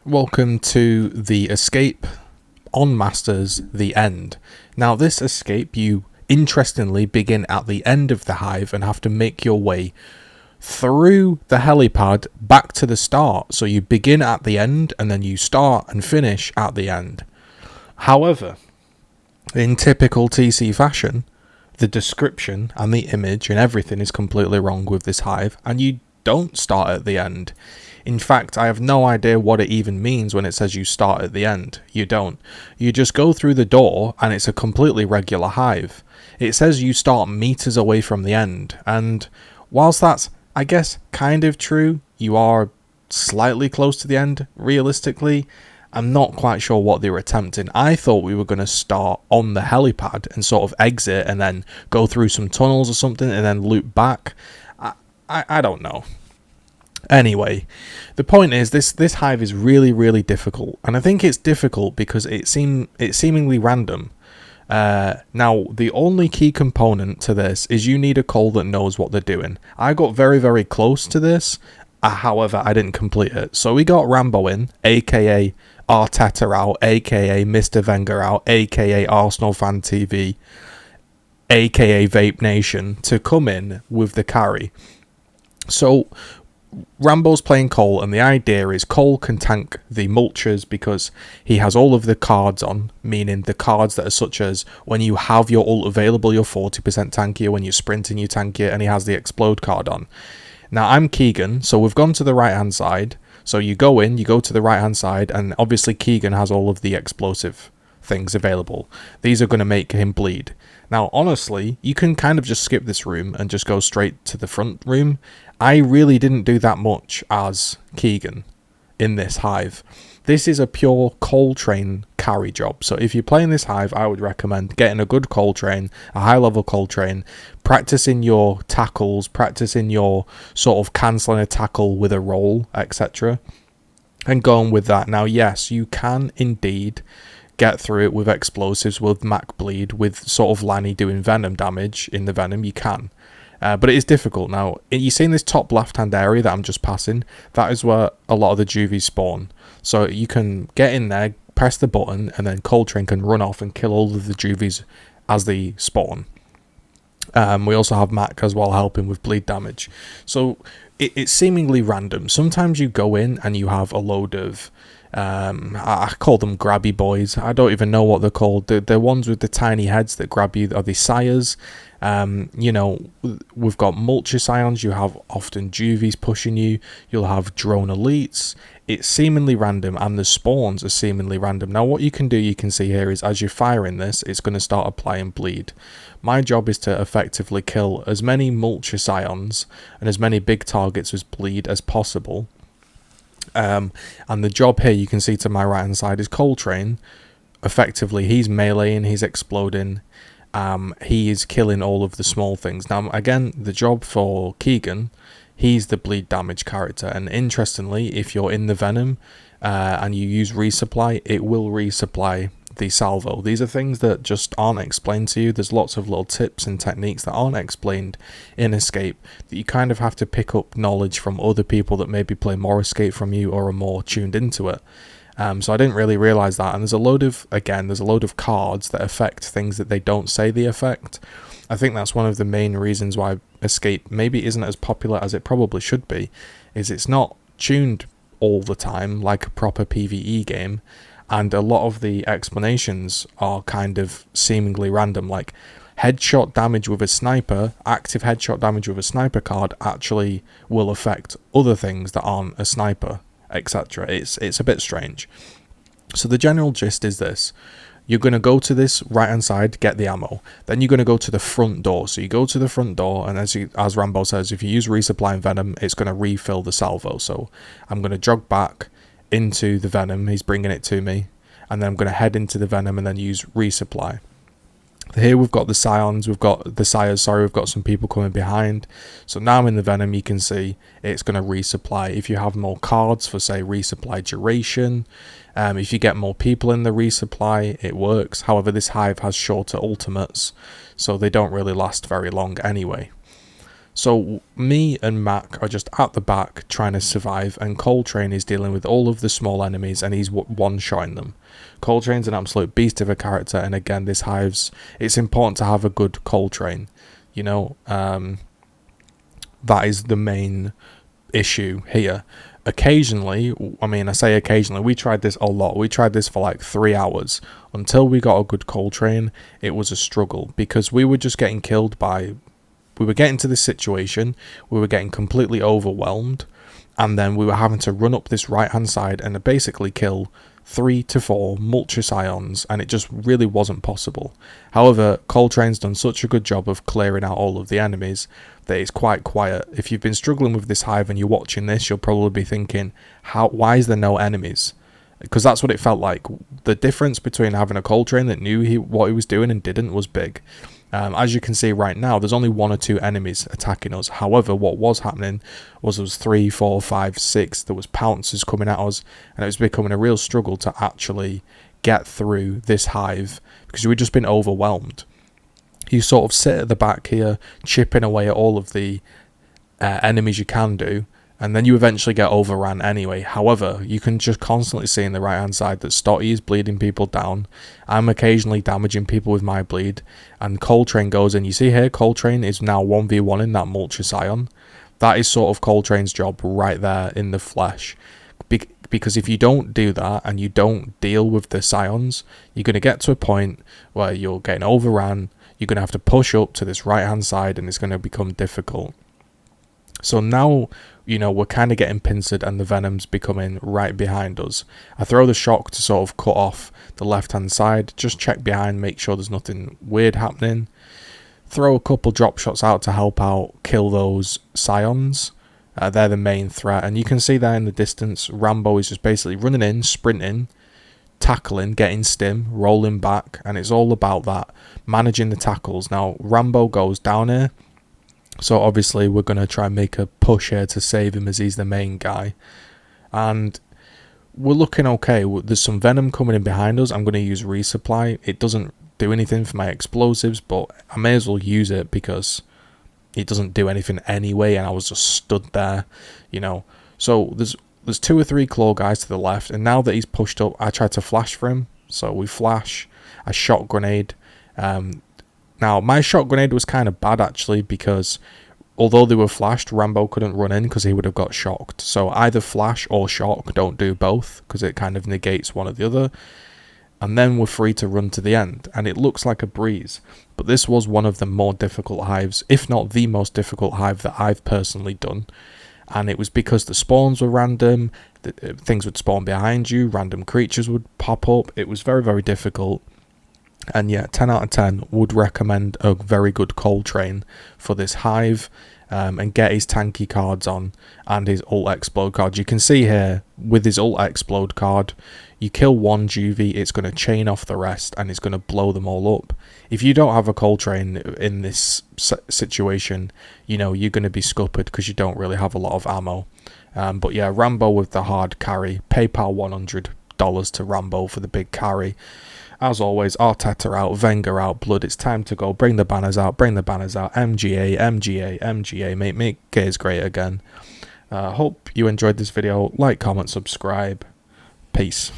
Welcome to the escape on Masters, the end. Now this escape, you interestingly begin at the end of the hive and have to make your way through the helipad back to the start. So you begin at the end and then you start and finish at the end. However, in typical TC fashion, the description and the image and everything is completely wrong with this hive, and you don't start at the end. In fact, I have no idea what it even means when it says you start at the end. You don't. You just go through the door and it's a completely regular hive. It says you start meters away from the end, and whilst that's, I guess, kind of true, you are slightly close to the end, realistically. I'm not quite sure what they were attempting. I thought we were going to start on the helipad and sort of exit and then go through some tunnels or something and then loop back. I don't know. Anyway, the point is this hive is really difficult, and I think it's difficult because it's seemingly random. Now the only key component to this is you need a call that knows what they're doing. I got very close to this, however I didn't complete it. So we got Rambo in, aka Arteta out, aka Mr. Wenger out, aka Arsenal Fan TV, aka Vape Nation, to come in with the carry. So Rambo's playing Cole, and the idea is Cole can tank the mulchers because he has all of the cards on, meaning the cards that are such as when you have your ult available, you're 40% tankier, when you're sprinting, you tankier, and he has the explode card on. Now I'm Keegan, so we've gone to the right hand side. So you go in, you go to the right hand side, and obviously Keegan has all of the explosive things available. These are going to make him bleed. Now honestly, you can kind of just skip this room and just go straight to the front room. I really didn't do that much as Keegan in this hive. This is a pure Cole Train carry job. So if you're playing this hive, I would recommend getting a good Cole Train, a high level Cole Train, practicing your tackles, practicing your sort of cancelling a tackle with a roll, etc. and going with that. Now yes, you can indeed get through it with explosives, with Mac Bleed, with sort of Lanny doing venom damage in the venom, you can. But it is difficult. Now, you see in this top left-hand area that I'm just passing, that is where a lot of the juvies spawn. So you can get in there, press the button, and then Cold Train can run off and kill all of the juvies as they spawn. We also have Mac as well helping with bleed damage. So it's seemingly random. Sometimes you go in and you have a load of... I call them grabby boys. I don't even know what they're called. The ones with the tiny heads that grab you are the sires. You know, we've got mulcher scions. You have often juvies pushing you. You'll have drone elites. It's seemingly random, and the spawns are seemingly random. Now what you can do, you can see here, is as you're firing this, it's going to start applying bleed. My job is to effectively kill as many mulcher scions and as many big targets with bleed as possible. And the job here, you can see to my right hand side, is Cole Train. Effectively, he's meleeing, he's exploding, he is killing all of the small things. Now again, the job for Keegan, he's the bleed damage character, and interestingly, if you're in the venom and you use resupply, it will resupply the salvo. These are things that just aren't explained to you. There's lots of little tips and techniques that aren't explained in Escape that you kind of have to pick up knowledge from other people that maybe play more Escape from you or are more tuned into it. So I didn't really realise that, and there's a load of cards that affect things that they don't say they affect. I think that's one of the main reasons why Escape maybe isn't as popular as it probably should be, is it's not tuned all the time like a proper PvE game. And a lot of the explanations are kind of seemingly random, like headshot damage with a sniper, active headshot damage with a sniper card actually will affect other things that aren't a sniper, etc. It's a bit strange. So the general gist is this. You're going to go to this right hand side, get the ammo. Then you're going to go to the front door. So you go to the front door, and as Rambo says, if you use resupply and venom, it's going to refill the salvo. So I'm going to jog back into the venom, he's bringing it to me, and then I'm going to head into the venom and then use resupply. Here we've got the scions, we've got the sires, we've got some people coming behind. So now I'm in the venom, you can see it's going to resupply. If you have more cards for, say, resupply duration, if you get more people in the resupply, it works. However, this hive has shorter ultimates, so they don't really last very long anyway. So me and Mac are just at the back trying to survive, and Coltrane is dealing with all of the small enemies, and he's one-shotting them. Coltrane's an absolute beast of a character, and again, this hive's, it's important to have a good Coltrane. You know, that is the main issue here. Occasionally, I mean, I say occasionally, we tried this a lot. We tried this for like 3 hours until we got a good Coltrane. It was a struggle because we were just getting killed by, we were getting to this situation, we were getting completely overwhelmed, and then we were having to run up this right hand side and basically kill 3 to 4 Moltres Ions, and it just really wasn't possible. However, Coltrane's done such a good job of clearing out all of the enemies that it's quite quiet. If you've been struggling with this hive and you're watching this, you'll probably be thinking, why is there no enemies? Because that's what it felt like. The difference between having a Coltrane that knew what he was doing and didn't was big. As you can see right now, there's only 1 or 2 enemies attacking us. However, what was happening was there was 3, 4, 5, 6. There was pouncers coming at us, and it was becoming a real struggle to actually get through this hive because we'd just been overwhelmed. You sort of sit at the back here, chipping away at all of the enemies you can do, and then you eventually get overran anyway. However, you can just constantly see in the right hand side that Stotty is bleeding people down. I'm occasionally damaging people with my bleed, and Coltrane goes in. You see here, Coltrane is now 1v1 in that Moltres Ion. That is sort of Coltrane's job right there in the flesh. Because if you don't do that and you don't deal with the Scions, you're going to get to a point where you're getting overran. You're going to have to push up to this right hand side, and it's going to become difficult. So now, you know, we're kind of getting pincered and the Venom's becoming right behind us. I throw the shock to sort of cut off the left hand side, just check behind, make sure there's nothing weird happening. Throw a couple drop shots out to help out kill those Scions. They're the main threat, and you can see there in the distance, Rambo is just basically running in, sprinting, tackling, getting stim, rolling back, and it's all about that, managing the tackles. Now, Rambo goes down here, so obviously we're going to try and make a push here to save him as he's the main guy. And we're looking okay. There's some Venom coming in behind us. I'm going to use resupply. It doesn't do anything for my explosives, but I may as well use it because it doesn't do anything anyway, and I was just stood there, you know. So there's 2 or 3 claw guys to the left, and now that he's pushed up, I tried to flash for him. So we flash, I shot grenade. Now, my shot grenade was kind of bad, actually, because although they were flashed, Rambo couldn't run in because he would have got shocked. So either flash or shock, don't do both, because it kind of negates one or the other. And then we're free to run to the end, and it looks like a breeze. But this was one of the more difficult hives, if not the most difficult hive that I've personally done. And it was because the spawns were random, things would spawn behind you, random creatures would pop up. It was very, very difficult. And yeah, 10 out of 10 would recommend a very good Coltrane for this hive, and get his tanky cards on and his ult explode card. You can see here with his ult explode card, you kill one juvie, it's going to chain off the rest and it's going to blow them all up. If you don't have a Coltrane in this situation, you know, you're going to be scuppered because you don't really have a lot of ammo. But yeah, Rambo with the hard carry. PayPal $100 to Rambo for the big carry. As always, Arteta out, Wenger out, Blood, it's time to go. Bring the banners out, bring the banners out. MGA, MGA, MGA, make gays great again. Hope you enjoyed this video. Like, comment, subscribe. Peace.